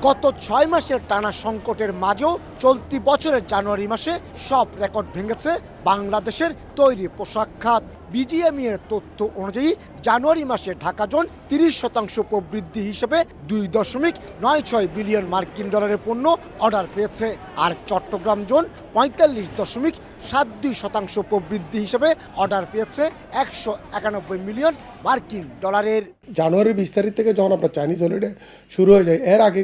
গত 6 মাসের টানা সংকটের মাঝেও চলতি বছরের জানুয়ারি মাসে সব রেকর্ড ভেঙেছে বাংলাদেশের তৈরি পোশাক খাত। বিজিএমইএ এর তথ্য অনুযায়ী জানুয়ারি মাসে ঢাকা জোন 30% প্রবৃদ্ধি হিসেবে 2.96 বিলিয়ন মার্কিন ডলারের পণ্য অর্ডার পেয়েছে, আর চট্টগ্রাম জোন 45.72% প্রবৃদ্ধি হিসেবে অর্ডার পেয়েছে 191 মিলিয়ন মার্কিন ডলারের। জানুয়ারির 20 তারিখ থেকে যখন আপনার চাইনিজ হলিডে শুরু হয়ে যায়, এর আগে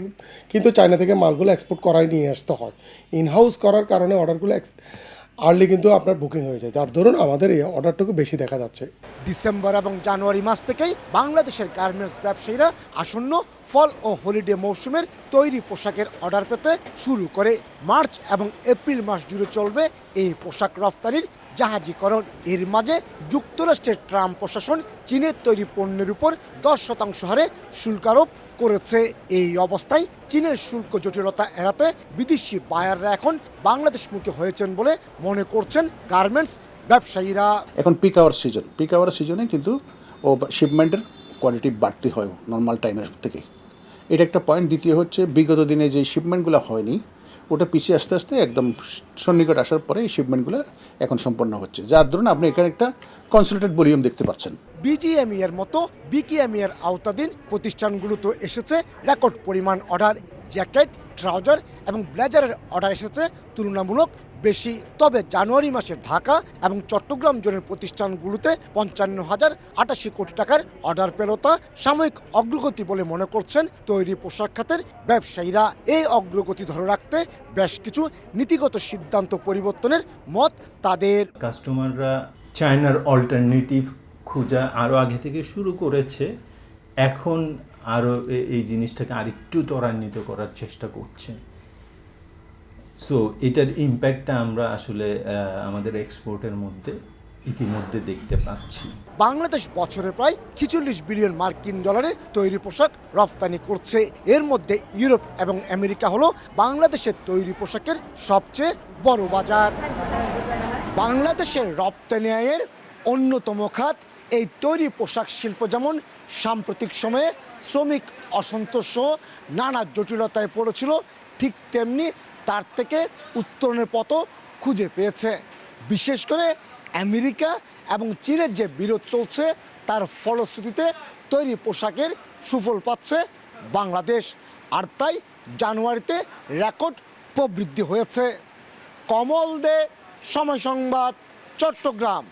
কিন্তু চায়না থেকে মালগুলো এক্সপোর্ট করাই নিয়ে আসতে হয়। ইনহাউস করার কারণে অর্ডারগুলো আর্লি কিন্তু আপনার বুকিং হয়ে যায়, যার ধরুন আমাদের এই অর্ডারটুকু বেশি দেখা যাচ্ছে। ডিসেম্বর এবং জানুয়ারি মাস থেকেই বাংলাদেশের গার্মেন্টস ব্যবসায়ীরা আসন্ন ফল ও হলিডে মৌসুমের তৈরি পোশাকের অর্ডার পেতে শুরু করে। মার্চ এবং এপ্রিল মাস জুড়ে চলবে এই পোশাক রফতানির জাহাজীকরণ। এর মাঝে যুক্তরাষ্ট্রের ট্রাম্প প্রশাসন চীনের তৈরি পণ্যের উপর 10% হারে শুল্ক আরোপ করেছে। এই অবস্থায় চীনের শুল্ক জটিলতা এড়াতে বিদেশি বায়াররা এখন বাংলাদেশমুখী হয়েছেন বলে মনে করছেন গার্মেন্টস ব্যবসায়ীরা। এখন পিক আওয়ার সিজনে কিন্তু শিপমেন্টের কোয়ালিটি বাড়তি হয় নর্মাল টাইমের থেকে, এটা একটা পয়েন্ট। দ্বিতীয় হচ্ছে বিগত দিনে যে শিপমেন্টগুলো হয়নি ওটা পিছিয়ে আস্তে আস্তে একদম সন্নিকট আসার পরে এই শিপমেন্টগুলো এখন সম্পন্ন হচ্ছে, যার ধরুন আপনি এখানে একটা কনসেন্ট্রেটেড ভলিউম দেখতে পাচ্ছেন। বিজিএমইএ এর মতো বিকেএমইএ এর আওতাধীন প্রতিষ্ঠানগুলোতে এসেছে রেকর্ড পরিমাণ অর্ডার। জ্যাকেট, ট্রাউজার এবং ব্লেজারের অর্ডার এসেছে তুলনামূলক বেশি। তবে জানুয়ারি মাসে ঢাকা এবং চট্টগ্রাম জোনের প্রতিষ্ঠানগুলোতে 55,088 কোটি টাকার অর্ডার পেল, তা সাময়িক অগ্রগতি বলে মনে করছেন তৈরি পোশাক খাতের ব্যবসায়ীরা। এই অগ্রগতি ধরে রাখতে বেশ কিছু নীতিগত সিদ্ধান্ত পরিবর্তনের মত তাদের। কাস্টমাররা চায়নার অল্টারনেটিভ খোঁজা আরও আগে থেকে শুরু করেছে, এখন আরও এই জিনিসটাকে আরেকটু ত্বরান্বিত করার চেষ্টা করছে। সো এটার ইম্প্যাক্টটা আমরা আসলে আমাদের এক্সপোর্টের মধ্যে ইতিমধ্যে দেখতে পাচ্ছি। বাংলাদেশ বছরে প্রায় 46 বিলিয়ন মার্কিন ডলারের তৈরি পোশাক রপ্তানি করছে। এর মধ্যে ইউরোপ এবং আমেরিকা হলো বাংলাদেশের তৈরি পোশাকের সবচেয়ে বড় বাজার। বাংলাদেশের রপ্তানি আয়ের অন্যতম খাত এই তৈরি পোশাক শিল্প, যেমন সাম্প্রতিক সময়ে শ্রমিক অসন্তোষ সহ নানা জটিলতায় পড়েছিল, ঠিক তেমনি তার থেকে উত্তরণের পথও খুঁজে পেয়েছে। বিশেষ করে আমেরিকা এবং চীনের যে বিরোধ চলছে তার ফলশ্রুতিতে তৈরি পোশাকের সুফল পাচ্ছে বাংলাদেশ, আর তাই জানুয়ারিতে রেকর্ড প্রবৃদ্ধি হয়েছে। কমল দে, সময় সংবাদ, চট্টগ্রাম।